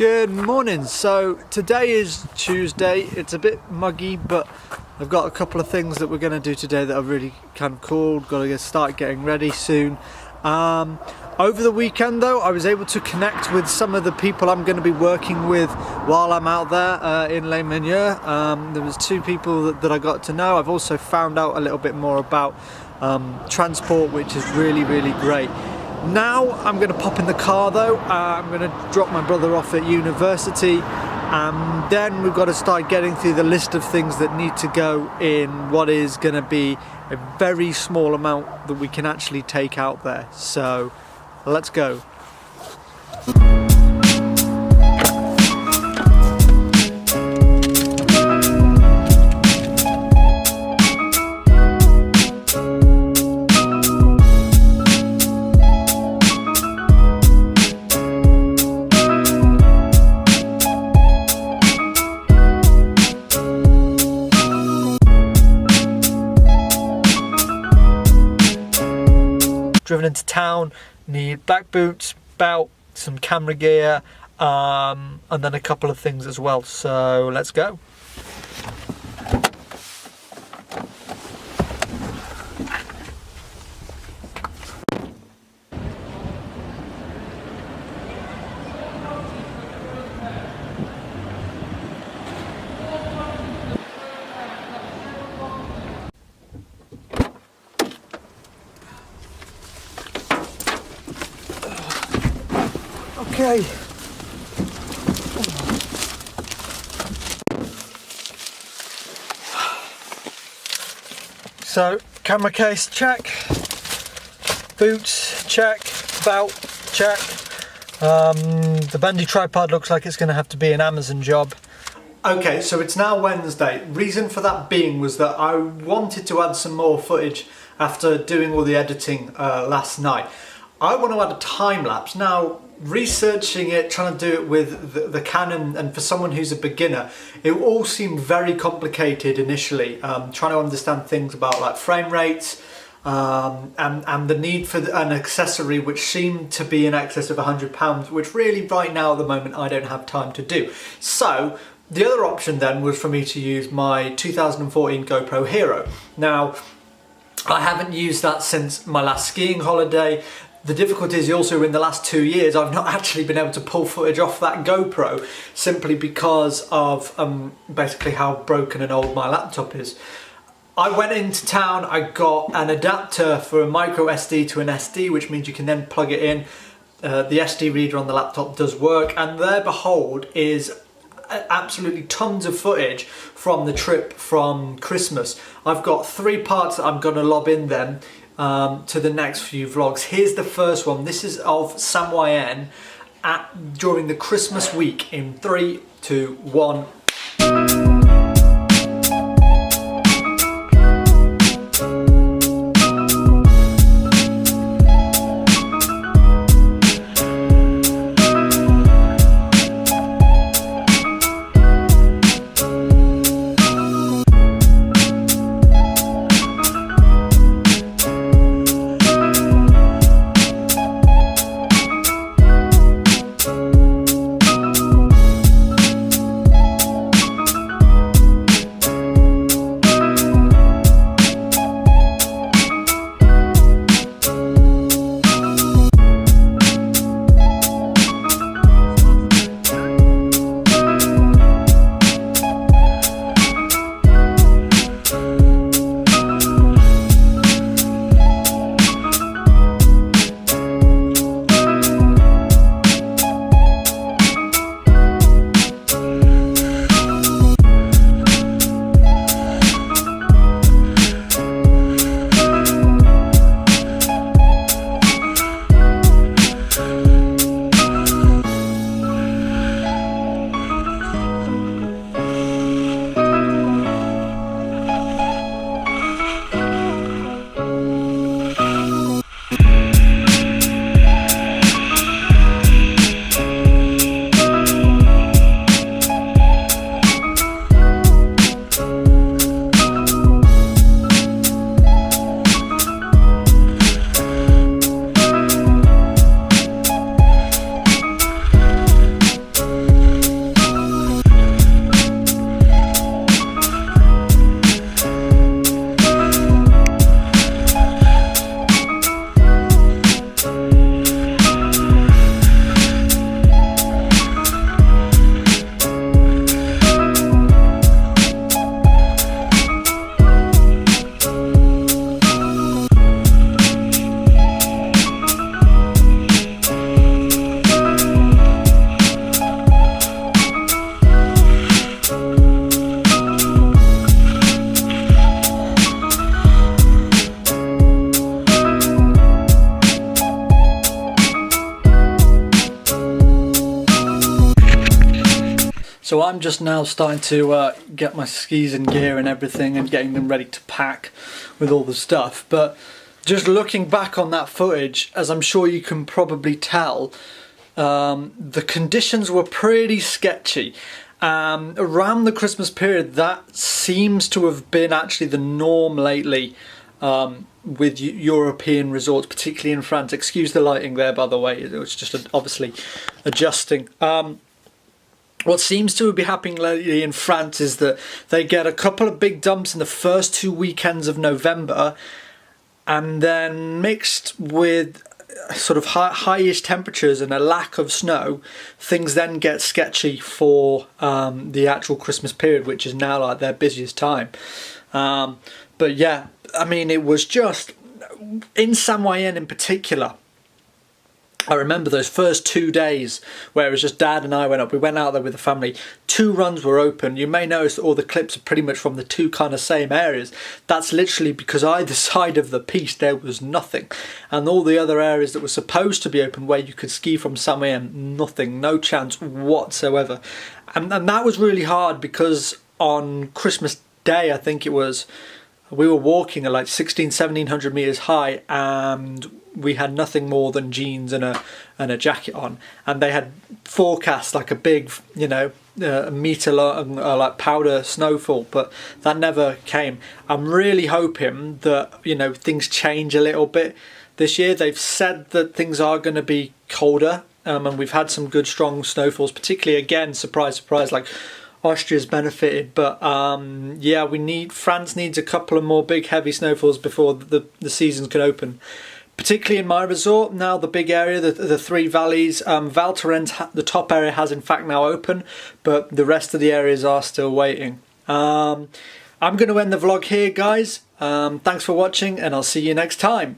Good morning. So today is Tuesday. It's a bit muggy, but I've got a couple of things that we're going to do today that are really kind of cool. Got to start getting ready soon. Over the weekend though, I was able to connect with some of the people I'm going to be working with while I'm out there in Les Meuniers. There was two people that I got to know. I've also found out a little bit more about transport, which is really great. Now I'm going to pop in the car though. I'm going to drop my brother off at university, and then we've got to start getting through the list of things that need to go in what is going to be a very small amount that we can actually take out there. So let's go. Driven into town, need black boots, belt, some camera gear, and then a couple of things as well. So let's go. Okay. So, camera case, check. Boots, check. Belt, check. The bendy tripod looks like it's going to have to be an Amazon job. Okay, so it's now Wednesday. Reason for that being was that I wanted to add some more footage after doing all the editing last night. I want to add a time lapse. Now, researching it, trying to do it with the Canon, and for someone who's a beginner, it all seemed very complicated initially. Trying to understand things about like frame rates and the need for an accessory which seemed to be in excess of £100, which really right now at the moment I don't have time to do. So the other option then was for me to use my 2014 GoPro Hero. Now, I haven't used that since my last skiing holiday. The difficulty is also in the last 2 years I've not actually been able to pull footage off that GoPro simply because of basically how broken and old my laptop is. I went into town, I got an adapter for a micro SD to an SD, which means you can then plug it in. The SD reader on the laptop does work, and there behold is absolutely tons of footage from the trip from Christmas. I've got 3 parts that I'm going to lob in then to the next few vlogs. Here's the first one. This is of Samoens during the Christmas week in 3, 2, 1. So I'm just now starting to get my skis and gear and everything and getting them ready to pack with all the stuff. But just looking back on that footage, as I'm sure you can probably tell, the conditions were pretty sketchy. Around the Christmas period, that seems to have been actually the norm lately with European resorts, particularly in France. Excuse the lighting there, by the way, it was just obviously adjusting. What seems to be happening lately in France is that they get a couple of big dumps in the first 2 weekends of November, and then mixed with sort of highish temperatures and a lack of snow, things then get sketchy for the actual Christmas period, which is now like their busiest time. But yeah, I mean, it was just in Samoens in particular. I remember those first 2 days where it was just Dad and I went up. We went out there with the family. 2 runs were open. You may notice that all the clips are pretty much from the 2 kind of same areas. That's literally because either side of the piste there was nothing. And all the other areas that were supposed to be open where you could ski from Samoens, nothing, no chance whatsoever. And that was really hard because on Christmas Day, I think it was, we were walking at like 1700 meters high, and we had nothing more than jeans and a jacket on, and they had forecast like a big, you know, a meter long like powder snowfall, but that never came. I'm really hoping that, you know, things change a little bit this year. They've said that things are going to be colder, and we've had some good strong snowfalls, particularly, again, surprise surprise, like Austria's benefited, but yeah, France needs a couple of more big heavy snowfalls before the seasons can open. Particularly in my resort, now the big area, the 3 valleys, Val Thorens, the top area has in fact now open, but the rest of the areas are still waiting. I'm going to end the vlog here, guys. Thanks for watching, and I'll see you next time.